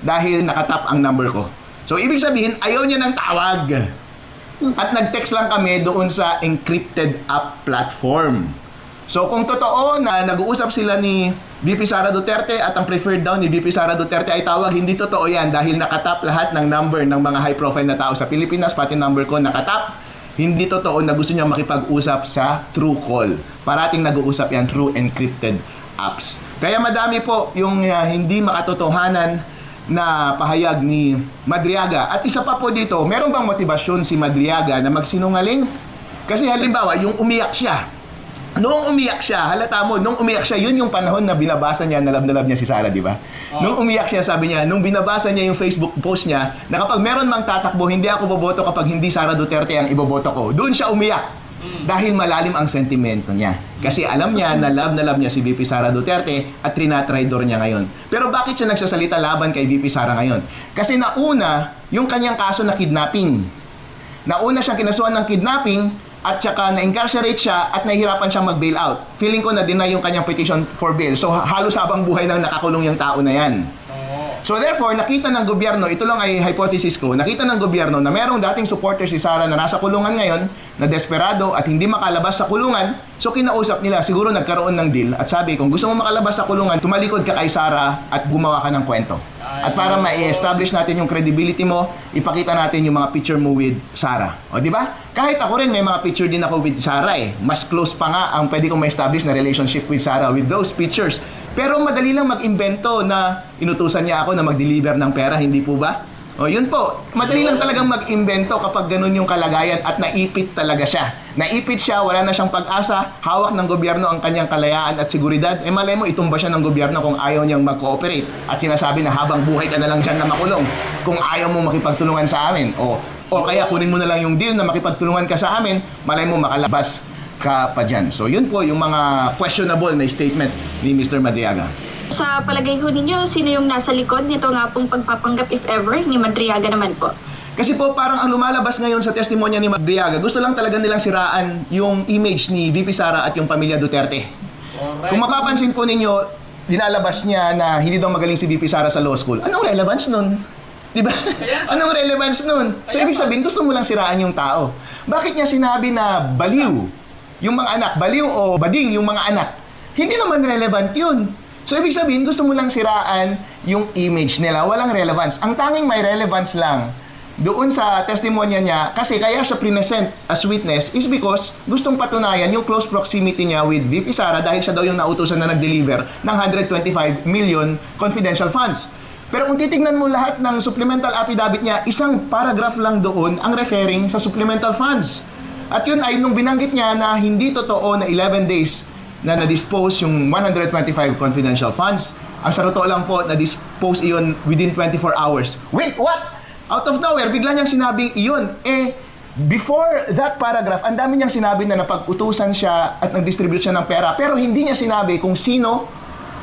dahil nakatap ang number ko. So, ibig sabihin, ayaw niya ng tawag. At nag-text lang kami doon sa encrypted app platform. So kung totoo na nag-uusap sila ni VP Sara Duterte at ang preferred daw ni VP Sara Duterte ay tawag, hindi totoo yan dahil nakatap lahat ng number ng mga high profile na tao sa Pilipinas, pati number ko nakatap. Hindi totoo na gusto niya makipag-usap sa Truecaller. Parating nag-uusap yan through encrypted apps. Kaya madami po yung hindi makatotohanan na pahayag ni Madriaga. At isa pa po dito, meron bang motibasyon si Madriaga na magsinungaling? Kasi halimbawa, yung umiyak siya. Noong umiyak siya, halata mo, nung umiyak siya, yun yung panahon na binabasa niya, na love niya si Sara, di ba? Nung umiyak siya, sabi niya, nung binabasa niya yung Facebook post niya, na kapag meron mang tatakbo, hindi ako boboto kapag hindi Sara Duterte ang iboboto ko. Doon siya umiyak. Dahil malalim ang sentimento niya. Kasi alam niya na love niya si VP Sara Duterte at trinatraidor niya ngayon. Pero bakit siya nagsasalita laban kay VP Sara ngayon? Kasi nauna, yung kanyang kaso na kidnapping. Nauna siyang kinasuhan ng kidnapping at saka na-incarcerate siya at nahihirapan siyang mag-bail out. Feeling ko na-deny yung kanyang petition for bail. So halos habang buhay nang nakakulong yung tao na yan. So therefore, nakita ng gobyerno, ito lang ay hypothesis ko, nakita ng gobyerno na merong dating supporter si Sara na nasa kulungan ngayon, na desperado at hindi makalabas sa kulungan, so kinausap nila, siguro nagkaroon ng deal at sabi, kung gusto mo makalabas sa kulungan, tumalikod ka kay Sara at gumawa ka ng kwento. At para ma-establish natin yung credibility mo, ipakita natin yung mga picture mo with Sara. O di ba? Kahit ako rin may mga picture din ako with Sara eh. Mas close pa nga ang pwede kong ma-establish na relationship with Sara with those pictures. Pero madali lang mag-imbento na inutusan niya ako na mag-deliver ng pera, hindi po ba? O yun po, madali lang talagang mag-imbento kapag ganun yung kalagayan at naipit talaga siya. Naipit siya, wala na siyang pag-asa, hawak ng gobyerno ang kanyang kalayaan at seguridad. Eh malay mo, itumba siya ng gobyerno kung ayaw niyang mag-cooperate at sinasabi na habang buhay ka na lang dyan na makulong kung ayaw mo makipagtulungan sa amin. O kaya kunin mo na lang yung deal na makipagtulungan ka sa amin, malay mo makalabas ka pa dyan. So yun po yung mga questionable na statement ni Mr. Madriaga. Sa palagay ho ninyo, sino yung nasa likod nito nga pong pagpapanggap if ever ni Madriaga naman po? Kasi po parang ang lumalabas ngayon sa testimonya ni Madriaga, gusto lang talaga nilang siraan yung image ni VP Sara at yung pamilya Duterte. Kung mapapansin po ninyo, nilalabas niya na hindi daw magaling si VP Sara sa law school. Anong relevance nun? Diba? Anong relevance nun? So ibig sabihin, gusto mo lang siraan yung tao. Bakit niya sinabi na baliw yung mga anak? Baliw o bading yung mga anak? Hindi naman relevant yun. So ibig sabihin, gusto mo lang siraan yung image nila. Walang relevance. Ang tanging may relevance lang doon sa testimonya niya, kasi kaya siya present as witness is because gustong patunayan yung close proximity niya with VP Sara dahil siya daw yung nautusan na nag-deliver ng 125 million confidential funds. Pero kung titignan mo lahat ng supplemental affidavit niya, isang paragraph lang doon ang referring sa supplemental funds. At yun ay nung binanggit niya na hindi totoo na 11 days na na-dispose yung 125 confidential funds. Ang sa totoo lang po, na-dispose iyon within 24 hours. Wait, what? Out of nowhere, bigla niyang sinabing iyon. Before that paragraph, ang dami niyang sinabi na napag-utusan siya at nag-distribute siya ng pera. Pero hindi niya sinabi kung sino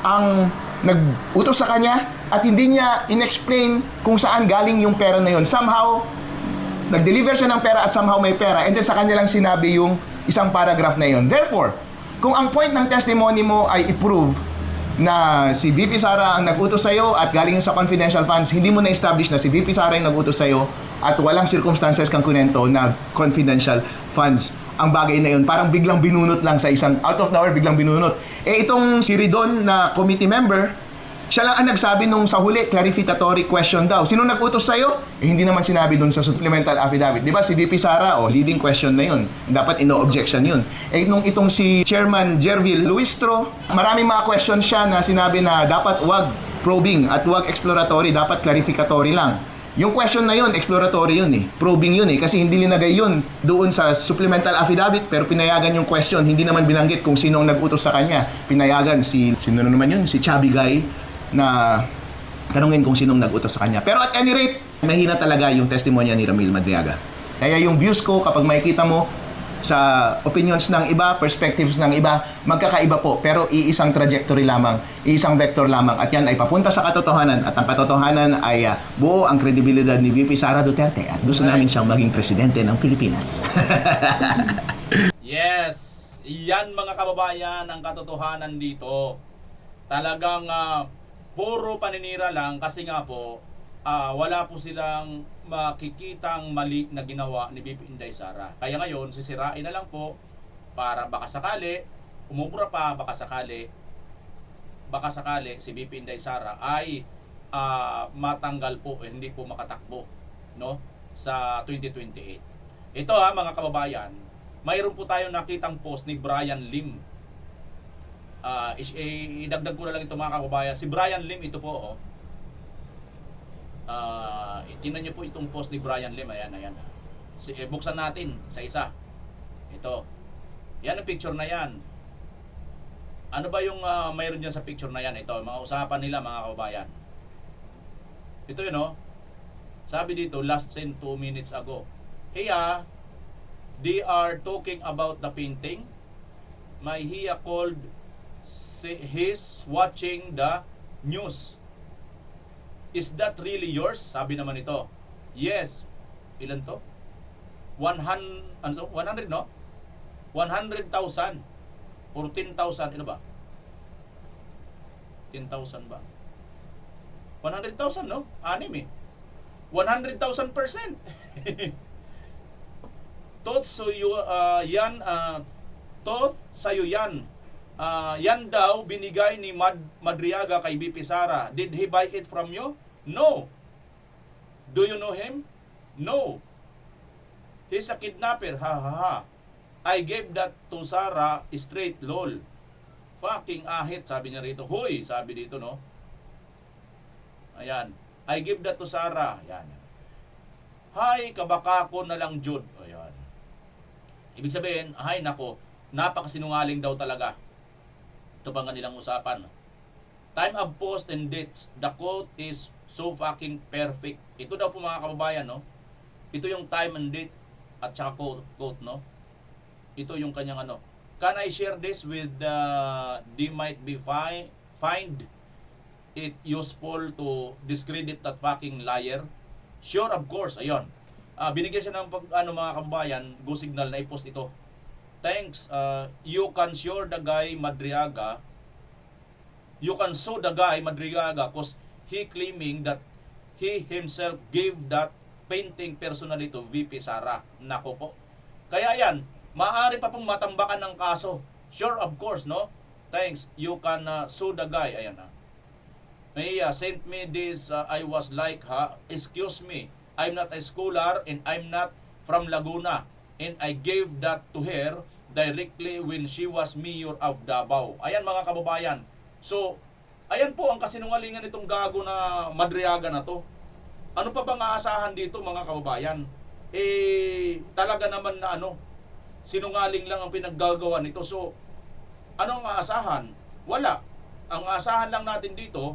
ang nag-utos sa kanya at hindi niya in-explain kung saan galing yung pera na yun. Somehow, nag-deliver siya ng pera at somehow may pera. And then sa kanya lang sinabi yung isang paragraph na yun. Therefore, kung ang point ng testimony mo ay i-prove na si VP Sara ang nag-utos sa'yo at galing sa confidential funds, hindi mo na-establish na si VP Sara yung nag-utos sa'yo at walang circumstances kang kunento na confidential funds ang bagay na yun. Parang biglang binunot lang sa isang, out of nowhere, biglang binunot. Itong si Ridon na committee member, siya lang ang nagsabi nung sa huli, clarificatory question daw. Sino nag-utos sa'yo? Hindi naman sinabi dun sa supplemental affidavit. Di ba si VP Sara, leading question na yun. Dapat ino-objection yun. Nung itong si Chairman Jervil Luistro, maraming mga question siya na sinabi na dapat wag probing at wag exploratory, dapat clarificatory lang. Yung question na yun, exploratory yun probing yun kasi hindi linagay yun doon sa supplemental affidavit pero pinayagan yung question, hindi naman binanggit kung sino ang nag-utos sa kanya. Pinayagan sino naman yun? Si Chubby Guy na tanungin kung sinong nag-utos sa kanya. Pero at any rate, mahina talaga yung testimonya ni Ramil Madriaga. Kaya yung views ko, kapag makikita mo sa opinions ng iba, perspectives ng iba, magkakaiba po. Pero iisang trajectory lamang, iisang vector lamang. At yan ay papunta sa katotohanan. At ang katotohanan ay buo ang kredibilidad ni VP Sara Duterte. At gusto namin siyang maging presidente ng Pilipinas. Yes! Yan mga kababayan ang katotohanan dito. Talagang puro paninira lang kasi nga po wala po silang makikitang mali na ginawa ni BP Inday Sara. Kaya ngayon, sisirain na lang po para baka sakali, umubra pa, baka sakali si BP Inday Sara ay matanggal po, hindi po makatakbo, no, sa 2028. Ito mga kababayan, mayroon po tayong nakitang post ni Brian Lim. Idagdag ko na lang ito mga kababayan. Si Brian Lim, ito po, tingnan nyo po itong post ni Brian Lim. Ayan. Buksan natin sa isa. Ito. Yan ang picture na yan. Ano ba yung mayroon dyan sa picture na yan? Ito, mga usapan nila mga kababayan. Ito yun, sabi dito, last seen 2 minutes ago. Hiya, they are talking about the painting. My Hiya called his watching the news. Is that really yours? Sabi naman ito. Yes. Ilan to? 100, no? 100,000 or 10,000, ano ba? 10,000 ba? 100,000, no? 6 eh. 100,000%. Tot sa'yo yan. Yan daw binigay ni Madriaga kay BP Sara. Did he buy it from you? No. Do you know him? No. He's a kidnapper. Ha ha ha. I gave that to Sara straight lol. Fucking ahit, sabi niya rito. Hoy, sabi dito, no? Ayan. I give that to Sara. Ayan. Hay, kabakako na lang, Jude. Ayan. Ibig sabihin, ay nako, napakasinungaling daw talaga. Ito pa nga nilang usapan. Time of post and dates. The quote is so fucking perfect. Ito daw po mga kababayan, no? Ito yung time and date at saka quote, no? Ito yung kanyang ano. Can I share this with they might be find it useful to discredit that fucking liar? Sure, of course. Ayun. Binigyan siya ng mga kababayan, go signal na i-post ito. Thanks. You can sure the guy Madriaga. You can sue the guy Madriaga because he claiming that he himself gave that painting personally to VP Sara. Nako po. Kaya yan, maaari pa pong matambakan ng kaso. Sure, of course, no? Thanks. You can sue the guy. Ayan na. May sent me this. I was like, excuse me. I'm not a scholar and I'm not from Laguna. And I gave that to her directly when she was mayor of Davao. Ayan mga kababayan. So, ayan po ang kasinungalingan nitong gago na Madriaga na to. Ano pa bang aasahan dito mga kababayan? Talaga naman na sinungaling lang ang pinaggagawa nito. So, ano ang aasahan? Wala. Ang aasahan lang natin dito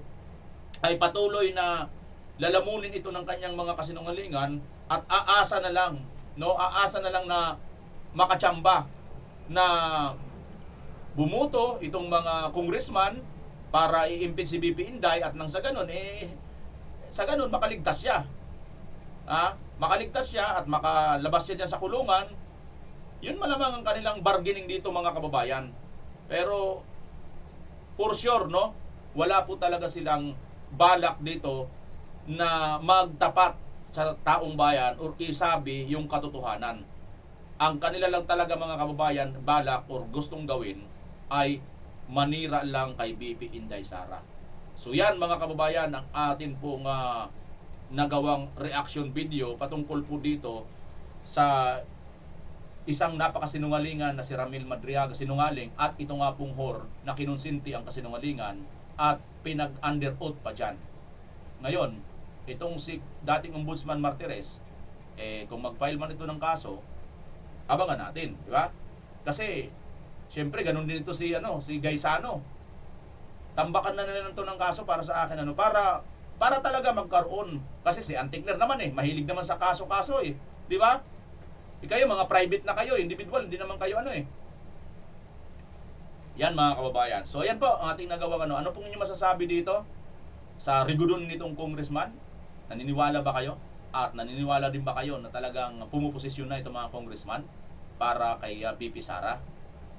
ay patuloy na lalamunin ito ng kanyang mga kasinungalingan at aasa na lang na makachamba na bumuto itong mga congressman para i-impeach si BP Inday at nang sa ganun makaligtas siya. Makaligtas siya at makalabas siya diyan sa kulungan. Yun malamang ang kanilang bargaining dito mga kababayan. Pero for sure, no, wala po talaga silang balak dito na magtapat sa taong bayan o isabi yung katotohanan. Ang kanila lang talaga mga kababayan balak or gustong gawin ay manira lang kay BP Inday Sara. So yan mga kababayan ang atin pong nagawang reaction video patungkol po dito sa isang napakasinungalingan na si Ramil Madriaga, sinungaling, at ito nga pong whore na kinonsinti ang kasinungalingan at pinag-under oath pa dyan. Ngayon, itong si dating Ombudsman Martires, kung mag-file man ito ng kaso, abangan natin, di ba? Kasi, syempre, ganun din ito si Gaisano. Tambakan na nila ito ng kaso para sa akin, para talaga magkaroon. Kasi si Antikler naman mahilig naman sa kaso-kaso di ba? Kayo, mga private na kayo, individual, hindi naman kayo Yan mga kababayan. So, ayan po ang ating nagawang Ano pong inyo masasabi dito sa rigudon nitong congressman? Naniniwala ba kayo? At naniniwala din ba kayo na talagang pumuposisyon na itong mga congressman para kay BP Sara?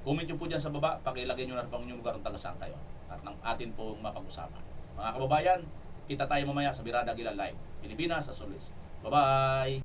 Comment nyo po dyan sa baba, pakilagay nyo na pang inyong lugar ng taga-saan kayo at ng atin pong mapag-usapan. Mga kababayan, kita tayo mamaya sa Birada Gila Live, Pilipinas as always. Bye-bye!